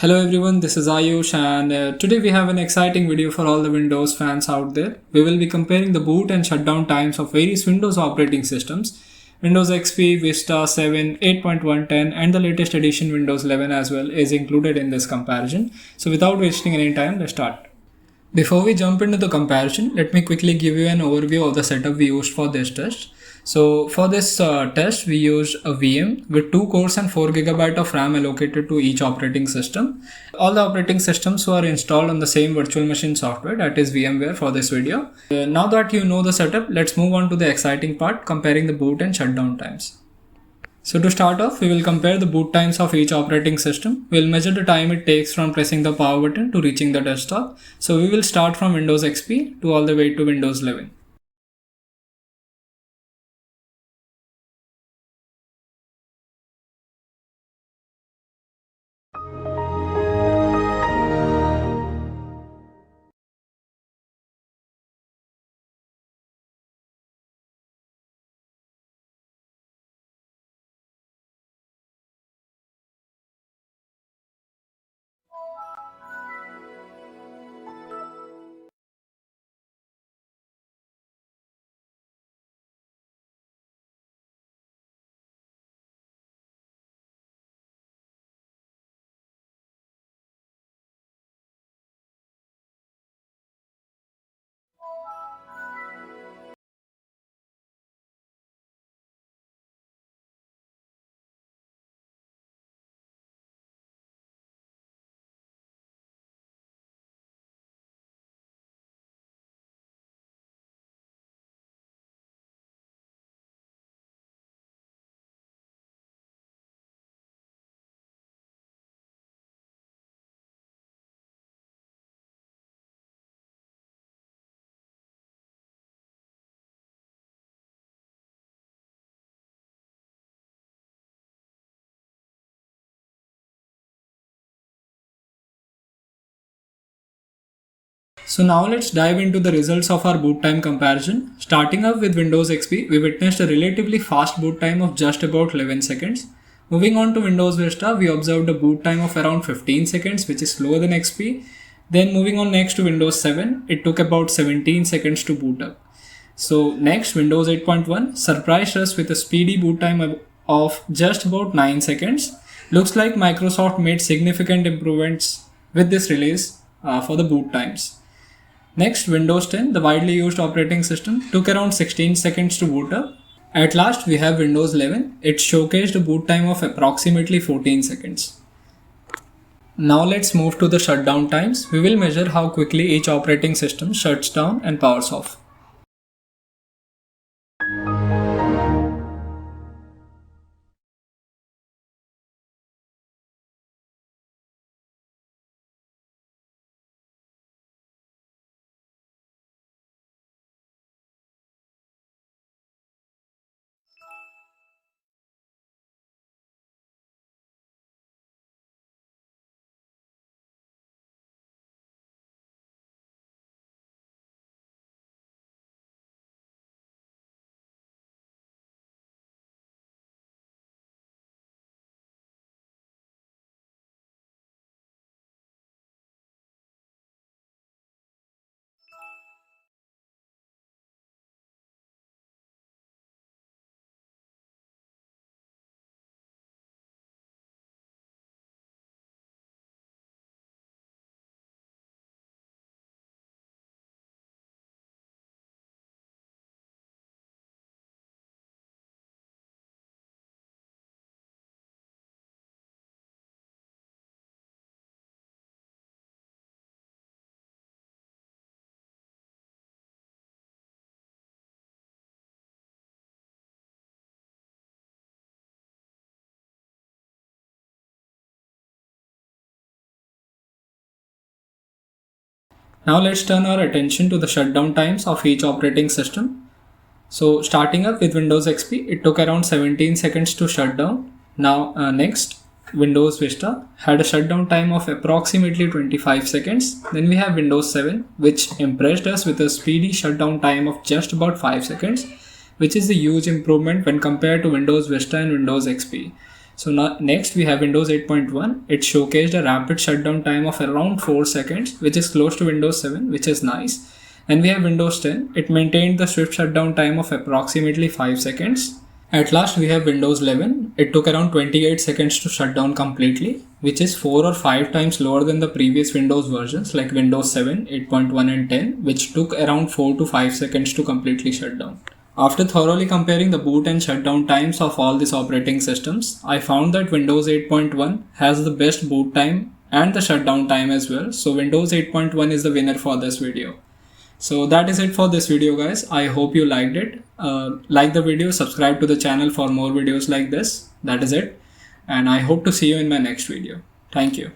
Hello everyone, this is Ayush and today we have an exciting video for all the Windows fans out there. We will be comparing the boot and shutdown times of various Windows operating systems. Windows XP, Vista 7, 8.110 and the latest edition Windows 11 as well is included in this comparison. So without wasting any time, let's start. Before we jump into the comparison, let me quickly give you an overview of the setup we used for this test. So for this test, we used a VM with 2 cores and 4 GB of RAM allocated to each operating system. All the operating systems were installed on the same virtual machine software, that is VMware, for this video. Now that you know the setup, let's move on to the exciting part, comparing the boot and shutdown times. So to start off, we will compare the boot times of each operating system. We'll measure the time it takes from pressing the power button to reaching the desktop. So we will start from Windows XP to all the way to Windows 11. So now let's dive into the results of our boot time comparison. Starting up with Windows XP, we witnessed a relatively fast boot time of just about 11 seconds. Moving on to Windows Vista, we observed a boot time of around 15 seconds, which is slower than XP. Then moving on next to Windows 7, it took about 17 seconds to boot up. So next, Windows 8.1 surprised us with a speedy boot time of just about 9 seconds. Looks like Microsoft made significant improvements with this release for the boot times. Next, Windows 10, the widely used operating system, took around 16 seconds to boot up. At last, we have Windows 11. It showcased a boot time of approximately 14 seconds. Now let's move to the shutdown times. We will measure how quickly each operating system shuts down and powers off. Now let's turn our attention to the shutdown times of each operating system. So starting up with Windows XP, it took around 17 seconds to shut down. Now next, Windows Vista had a shutdown time of approximately 25 seconds. Then we have Windows 7, which impressed us with a speedy shutdown time of just about 5 seconds, which is a huge improvement when compared to Windows Vista and Windows XP. So now, next we have Windows 8.1. It showcased a rapid shutdown time of around 4 seconds, which is close to Windows 7, which is nice. And we have Windows 10. It maintained the swift shutdown time of approximately 5 seconds. At last we have Windows 11. It took around 28 seconds to shut down completely, which is 4 or 5 times lower than the previous Windows versions like Windows 7, 8.1 and 10, which took around 4 to 5 seconds to completely shut down. After thoroughly comparing the boot and shutdown times of all these operating systems, I found that Windows 8.1 has the best boot time and the shutdown time as well. So Windows 8.1 is the winner for this video. So that is it for this video, guys. I hope you liked it. Like the video, subscribe to the channel for more videos like this. That is it. And I hope to see you in my next video. Thank you.